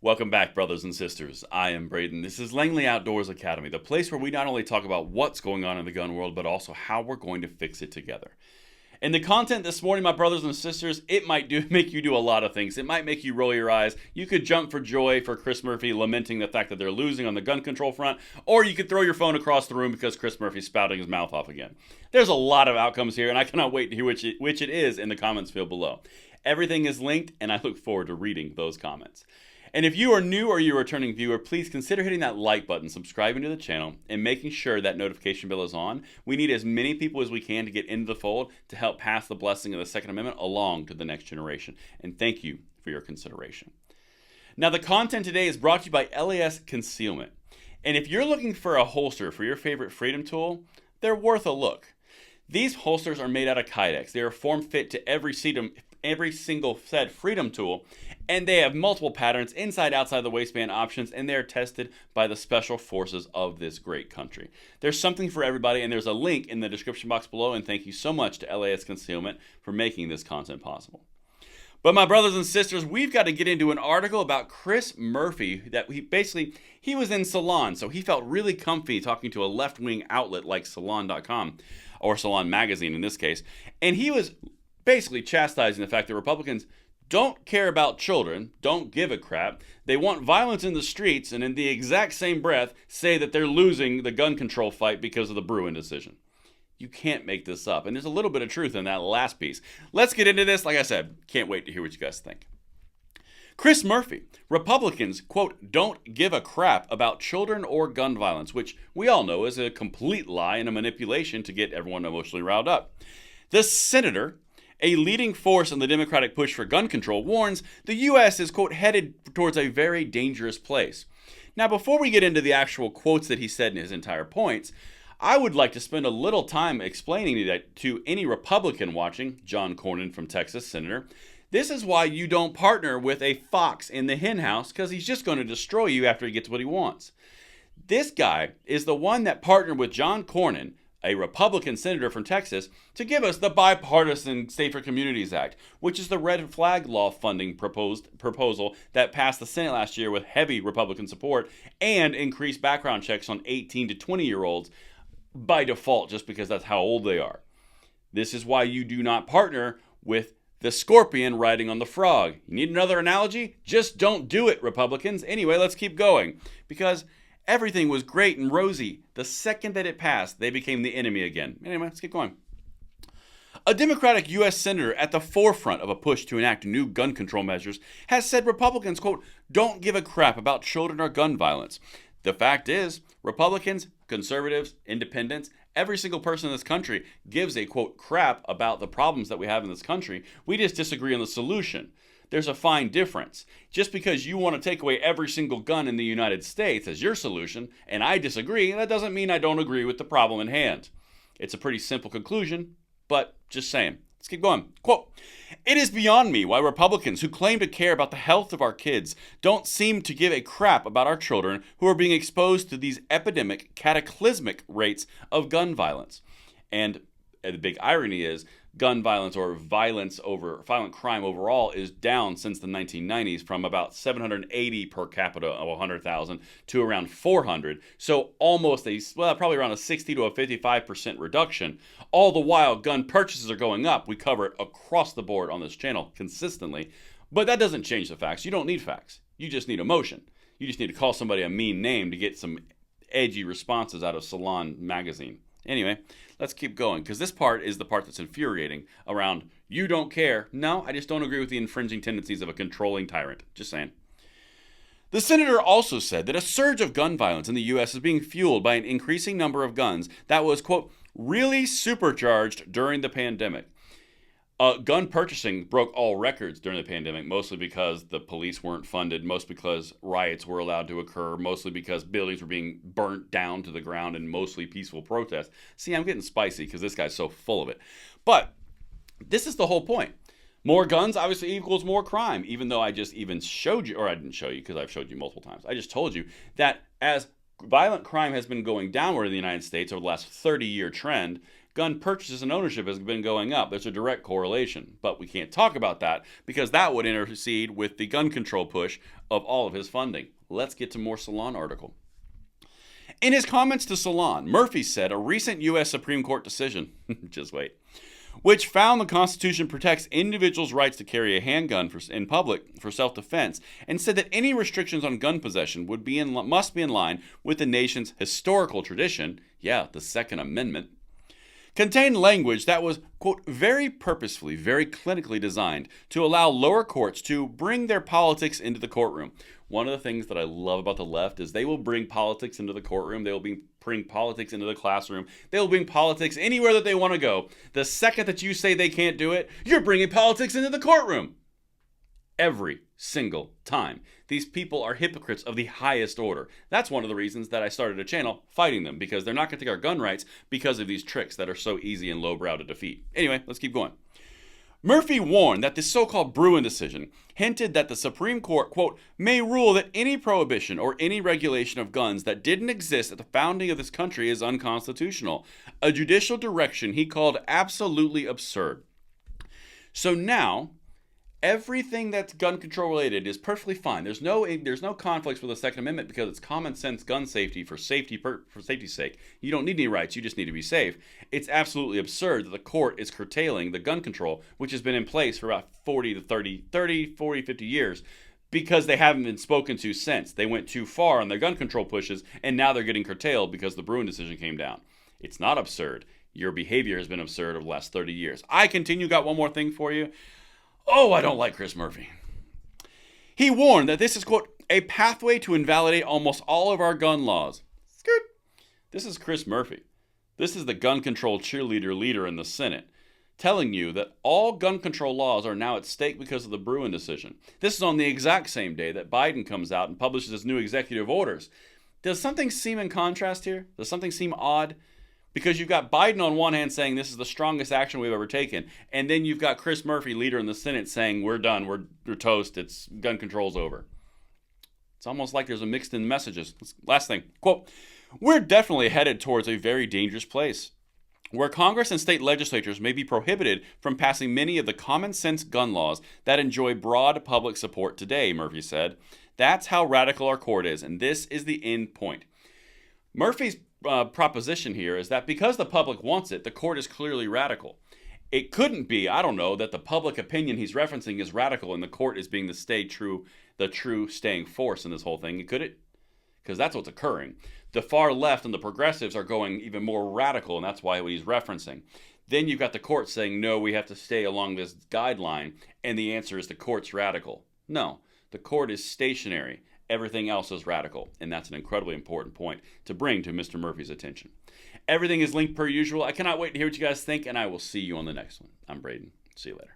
Welcome back, brothers and sisters. I am Braden. This is Langley Outdoors Academy, the place where we not only talk about what's going on in the gun world, but also how we're going to fix it together. And the content this morning, my brothers and sisters, it might make you do a lot of things. It might make you roll your eyes. You could jump for joy for Chris Murphy lamenting the fact that they're losing on the gun control front, or you could throw your phone across the room because Chris Murphy's spouting his mouth off again. There's a lot of outcomes here, and I cannot wait to hear which it is in the comments field below. Everything is linked, and I look forward to reading those comments. And if you are new or you're a returning viewer, please consider hitting that like button, subscribing to the channel, and making sure that notification bell is on. We need as many people as we can to get into the fold to help pass the blessing of the Second Amendment along to the next generation. And thank you for your consideration. Now, the content today is brought to you by LAS Concealment. And if you're looking for a holster for your favorite freedom tool, they're worth a look. These holsters are made out of Kydex. They are form fit to every single said freedom tool, and they have multiple patterns, inside, outside the waistband options, and they're tested by the special forces of this great country. There's something for everybody, and there's a link in the description box below, and thank you so much to LAS Concealment for making this content possible. But my brothers and sisters, we've got to get into an article about Chris Murphy that he was in Salon, so he felt really comfy talking to a left-wing outlet like Salon.com, or Salon Magazine in this case, and he was basically chastising the fact that Republicans don't care about children, don't give a crap. They want violence in the streets, and in the exact same breath say that they're losing the gun control fight because of the Bruen decision. You can't make this up, and there's a little bit of truth in that last piece. Let's get into this. Like I said, can't wait to hear what you guys think. Chris Murphy, Republicans, quote, don't give a crap about children or gun violence, which we all know is a complete lie and a manipulation to get everyone emotionally riled up. The senator, a leading force in the Democratic push for gun control, warns the U.S. is, quote, headed towards a very dangerous place. Now, before we get into the actual quotes that he said in his entire points, I would like to spend a little time explaining that to any Republican watching, John Cornyn from Texas, Senator, this is why you don't partner with a fox in the henhouse, because he's just going to destroy you after he gets what he wants. This guy is the one that partnered with John Cornyn, a Republican senator from Texas, to give us the Bipartisan Safer Communities Act, which is the red flag law funding proposal that passed the Senate last year with heavy Republican support and increased background checks on 18 to 20-year-olds by default, just because that's how old they are. This is why you do not partner with the scorpion riding on the frog. You need another analogy? Just don't do it, Republicans. Anyway, let's keep going, because everything was great and rosy. The second that it passed, they became the enemy again. Anyway, let's keep going. A Democratic U.S. senator at the forefront of a push to enact new gun control measures has said Republicans, quote, don't give a crap about children or gun violence. The fact is, Republicans, conservatives, independents, every single person in this country gives a, quote, crap about the problems that we have in this country. We just disagree on the solution. There's a fine difference. Just because you want to take away every single gun in the United States as your solution, and I disagree, that doesn't mean I don't agree with the problem in hand. It's a pretty simple conclusion, but just saying. Let's keep going. Quote, it is beyond me why Republicans who claim to care about the health of our kids don't seem to give a crap about our children who are being exposed to these epidemic, cataclysmic rates of gun violence. And the big irony is gun violence, or violent crime overall, is down since the 1990s from about 780 per capita of 100,000 to around 400. So almost probably around a 60 to a 55% reduction. All the while, gun purchases are going up. We cover it across the board on this channel consistently. But that doesn't change the facts. You don't need facts. You just need emotion. You just need to call somebody a mean name to get some edgy responses out of Salon Magazine. Anyway, let's keep going, because this part is the part that's infuriating around, you don't care. No, I just don't agree with the infringing tendencies of a controlling tyrant. Just saying. The senator also said that a surge of gun violence in the U.S. is being fueled by an increasing number of guns that was, quote, really supercharged during the pandemic. Gun purchasing broke all records during the pandemic, mostly because the police weren't funded, mostly because riots were allowed to occur, mostly because buildings were being burnt down to the ground in mostly peaceful protests. See, I'm getting spicy because this guy's so full of it. But this is the whole point. More guns obviously equals more crime, even though I just even showed you, or I didn't show you because I've showed you multiple times. I just told you that as violent crime has been going downward in the United States over the last 30-year trend, gun purchases and ownership has been going up. There's a direct correlation, but we can't talk about that because that would intercede with the gun control push of all of his funding. Let's get to more Salon article. In his comments to Salon, Murphy said a recent U.S. Supreme Court decision, just wait, which found the Constitution protects individuals' rights to carry a handgun in public for self-defense, and said that any restrictions on gun possession must be in line with the nation's historical tradition, the Second Amendment, contained language that was, quote, very purposefully, very clinically designed to allow lower courts to bring their politics into the courtroom. One of the things that I love about the left is they will bring politics into the courtroom. They will bring politics into the classroom. They will bring politics anywhere that they want to go. The second that you say they can't do it, you're bringing politics into the courtroom. Every single time. These people are hypocrites of the highest order. That's one of the reasons that I started a channel fighting them, because they're not going to take our gun rights because of these tricks that are so easy and lowbrow to defeat. Anyway, let's keep going. Murphy warned that the so-called Bruen decision hinted that the Supreme Court, quote, may rule that any prohibition or any regulation of guns that didn't exist at the founding of this country is unconstitutional, a judicial direction he called absolutely absurd. So now, everything that's gun control related is perfectly fine. There's no conflicts with the Second Amendment because it's common sense gun safety for safety's sake. You don't need any rights, you just need to be safe. It's absolutely absurd that the court is curtailing the gun control, which has been in place for about 50 years, because they haven't been spoken to since. They went too far on their gun control pushes, and now they're getting curtailed because the Bruen decision came down. It's not absurd. Your behavior has been absurd over the last 30 years. I continue, got one more thing for you. Oh, I don't like Chris Murphy. He warned that this is, quote, a pathway to invalidate almost all of our gun laws. Skirt. This is Chris Murphy. This is the gun control cheerleader leader in the Senate, telling you that all gun control laws are now at stake because of the Bruen decision. This is on the exact same day that Biden comes out and publishes his new executive orders. Does something seem in contrast here? Does something seem odd? Because you've got Biden on one hand saying this is the strongest action we've ever taken, and then you've got Chris Murphy, leader in the Senate, saying we're done, we're toast, it's gun control's over. It's almost like there's a mixed in messages. Last thing, quote, we're definitely headed towards a very dangerous place, where Congress and state legislatures may be prohibited from passing many of the common sense gun laws that enjoy broad public support today, Murphy said. That's how radical our court is, and this is the end point. Murphy's proposition here is that because the public wants it, the court is clearly radical. It couldn't be, I don't know, that the public opinion he's referencing is radical and the court is being the true staying force in this whole thing. Could it? Because that's what's occurring. The far left and the progressives are going even more radical, and that's why what he's referencing. Then you've got the court saying, no, we have to stay along this guideline, and the answer is the court's radical. No, the court is stationary. Everything else is radical, and that's an incredibly important point to bring to Mr. Murphy's attention. Everything is linked per usual. I cannot wait to hear what you guys think, and I will see you on the next one. I'm Braden. See you later.